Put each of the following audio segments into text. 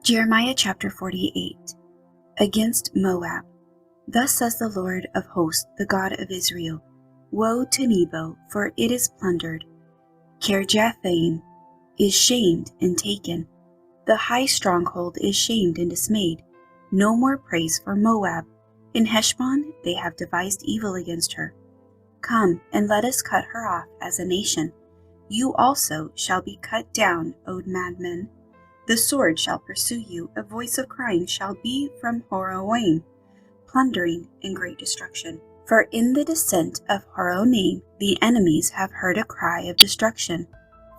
Jeremiah chapter 48. Against Moab. Thus says the Lord of hosts, the God of Israel, Woe to Nebo, for it is plundered. Kirjathaim is shamed and taken. The high stronghold is shamed and dismayed. No more praise for Moab. In Heshbon they have devised evil against her. Come, and let us cut her off as a nation. You also shall be cut down, O madmen. The sword shall pursue you, a voice of crying shall be from Horonaim, plundering and great destruction. For in the descent of Horonaim the enemies have heard a cry of destruction.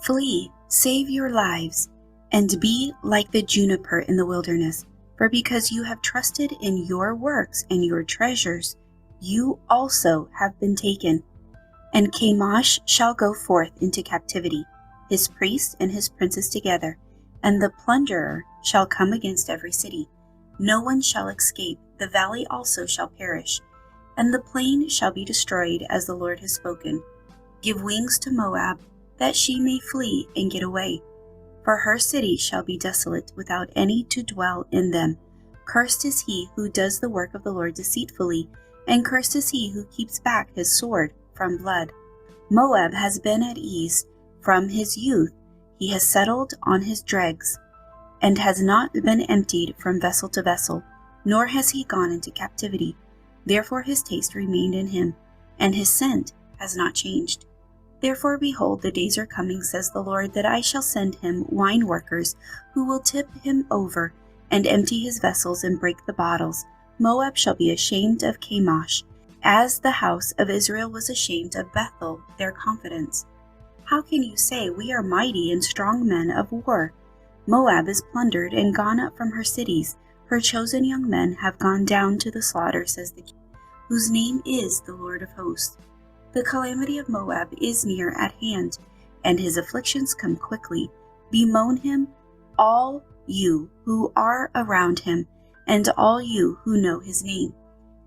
Flee, save your lives, and be like the juniper in the wilderness. For because you have trusted in your works and your treasures, you also have been taken. And Chemosh shall go forth into captivity, his priests and his princes together, and the plunderer shall come against every city. No one shall escape, the valley also shall perish, and the plain shall be destroyed as the Lord has spoken. Give wings to Moab, that she may flee and get away. For her city shall be desolate, without any to dwell in them. Cursed is he who does the work of the Lord deceitfully, and cursed is he who keeps back his sword from blood. Moab has been at ease from his youth. He has settled on his dregs, and has not been emptied from vessel to vessel, nor has he gone into captivity. Therefore his taste remained in him, and his scent has not changed. Therefore, behold, the days are coming, says the Lord, that I shall send him wine workers, who will tip him over, and empty his vessels, and break the bottles. Moab shall be ashamed of Chemosh, as the house of Israel was ashamed of Bethel, their confidence. How can you say, We are mighty and strong men of war? Moab is plundered and gone up from her cities. Her chosen young men have gone down to the slaughter, says the King, whose name is the Lord of hosts. The calamity of Moab is near at hand, and his afflictions come quickly. Bemoan him, all you who are around him, and all you who know his name.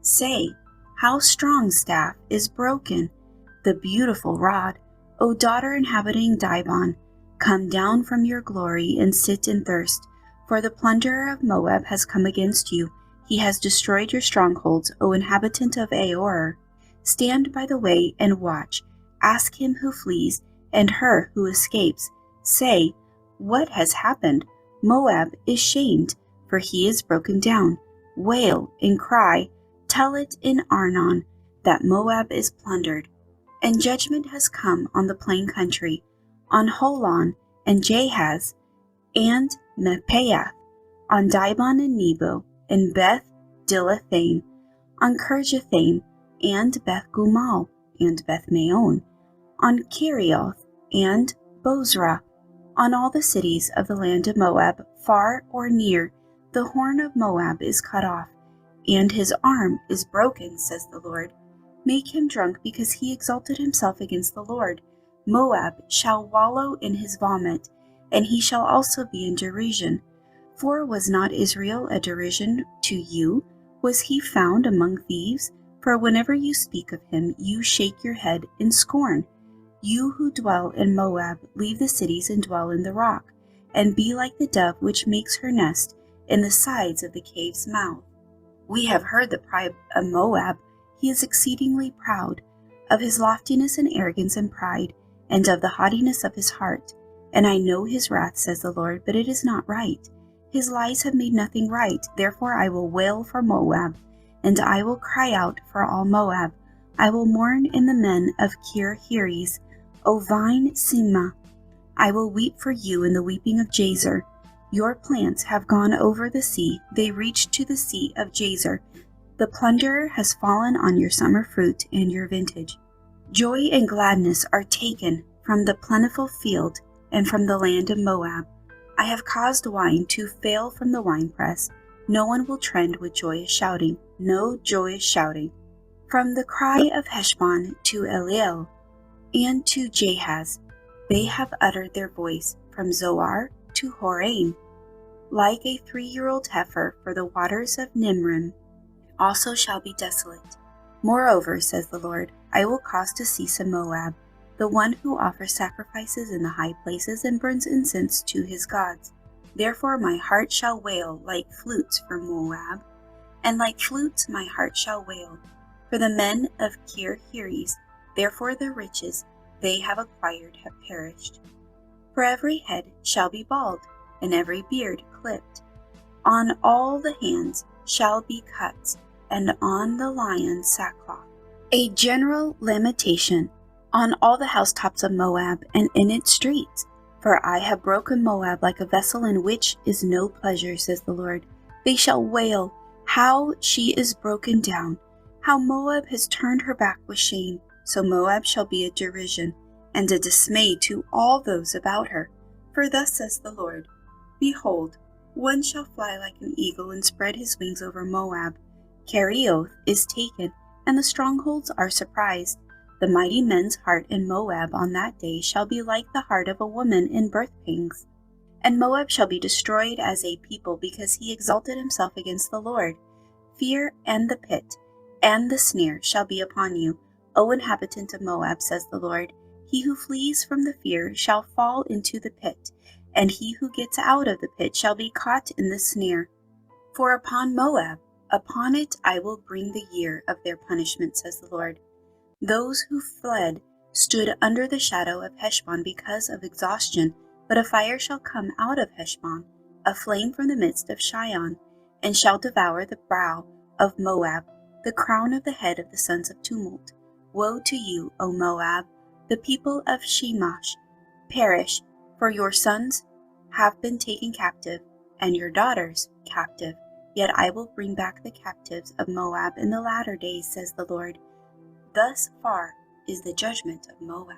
Say, How strong staff is broken, the beautiful rod. O daughter inhabiting Dibon, come down from your glory and sit in thirst, for the plunderer of Moab has come against you. He has destroyed your strongholds, O inhabitant of Aor. Stand by the way and watch. Ask him who flees, and her who escapes. Say, What has happened? Moab is shamed, for he is broken down. Wail and cry. Tell it in Arnon, that Moab is plundered. And judgment has come on the plain country, on Holon and Jahaz, and Mepaath, on Dibon and Nebo, and Beth Dilathaim, on Kirjathaim, and Beth Gumal, and Beth Maon, on Kerioth, and Bozrah, on all the cities of the land of Moab, far or near. The horn of Moab is cut off, and his arm is broken, says the Lord. Make him drunk, because he exalted himself against the Lord. Moab shall wallow in his vomit, and he shall also be in derision. For was not Israel a derision to you? Was he found among thieves? For whenever you speak of him, you shake your head in scorn. You who dwell in Moab, leave the cities and dwell in the rock, and be like the dove which makes her nest in the sides of the cave's mouth. We have heard the pride of Moab. He is exceedingly proud, of his loftiness and arrogance and pride, and of the haughtiness of his heart. And I know his wrath, says the Lord, but it is not right. His lies have made nothing right. Therefore I will wail for Moab, and I will cry out for all Moab. I will mourn in the men of Kir-Heres, O vine Sima. I will weep for you in the weeping of Jazer. Your plants have gone over the sea. They reached to the sea of Jazer. The plunderer has fallen on your summer fruit and your vintage. Joy and gladness are taken from the plentiful field and from the land of Moab. I have caused wine to fail from the winepress. No one will trend with joyous shouting, no joyous shouting. From the cry of Heshbon to Eliel and to Jahaz, they have uttered their voice from Zoar to Horaim, like a 3-year-old heifer for the waters of Nimrim. Also shall be desolate. Moreover, says the Lord, I will cause to cease in Moab, the one who offers sacrifices in the high places and burns incense to his gods. Therefore my heart shall wail like flutes for Moab, and like flutes my heart shall wail for the men of Kir-Heres. Therefore the riches they have acquired have perished. For every head shall be bald, and every beard clipped. On all the hands shall be cuts, and on the lions sackcloth. A general lamentation on all the housetops of Moab and in its streets. For I have broken Moab like a vessel in which is no pleasure, says the Lord. They shall wail, how she is broken down, how Moab has turned her back with shame. So Moab shall be a derision and a dismay to all those about her. For thus says the Lord, behold, one shall fly like an eagle and spread his wings over Moab. Kerioth is taken, and the strongholds are surprised. The mighty men's heart in Moab on that day shall be like the heart of a woman in birth pangs. And Moab shall be destroyed as a people, because he exalted himself against the Lord. Fear and the pit and the snare shall be upon you, O inhabitant of Moab, says the Lord. He who flees from the fear shall fall into the pit, and he who gets out of the pit shall be caught in the snare. For upon Moab, upon it I will bring the year of their punishment, says the Lord. Those who fled stood under the shadow of Heshbon because of exhaustion, but a fire shall come out of Heshbon, a flame from the midst of Shion, and shall devour the brow of Moab, the crown of the head of the sons of tumult. Woe to you, O Moab! The people of Shemash perish, for your sons have been taken captive, and your daughters captive. Yet I will bring back the captives of Moab in the latter days, says the Lord. Thus far is the judgment of Moab.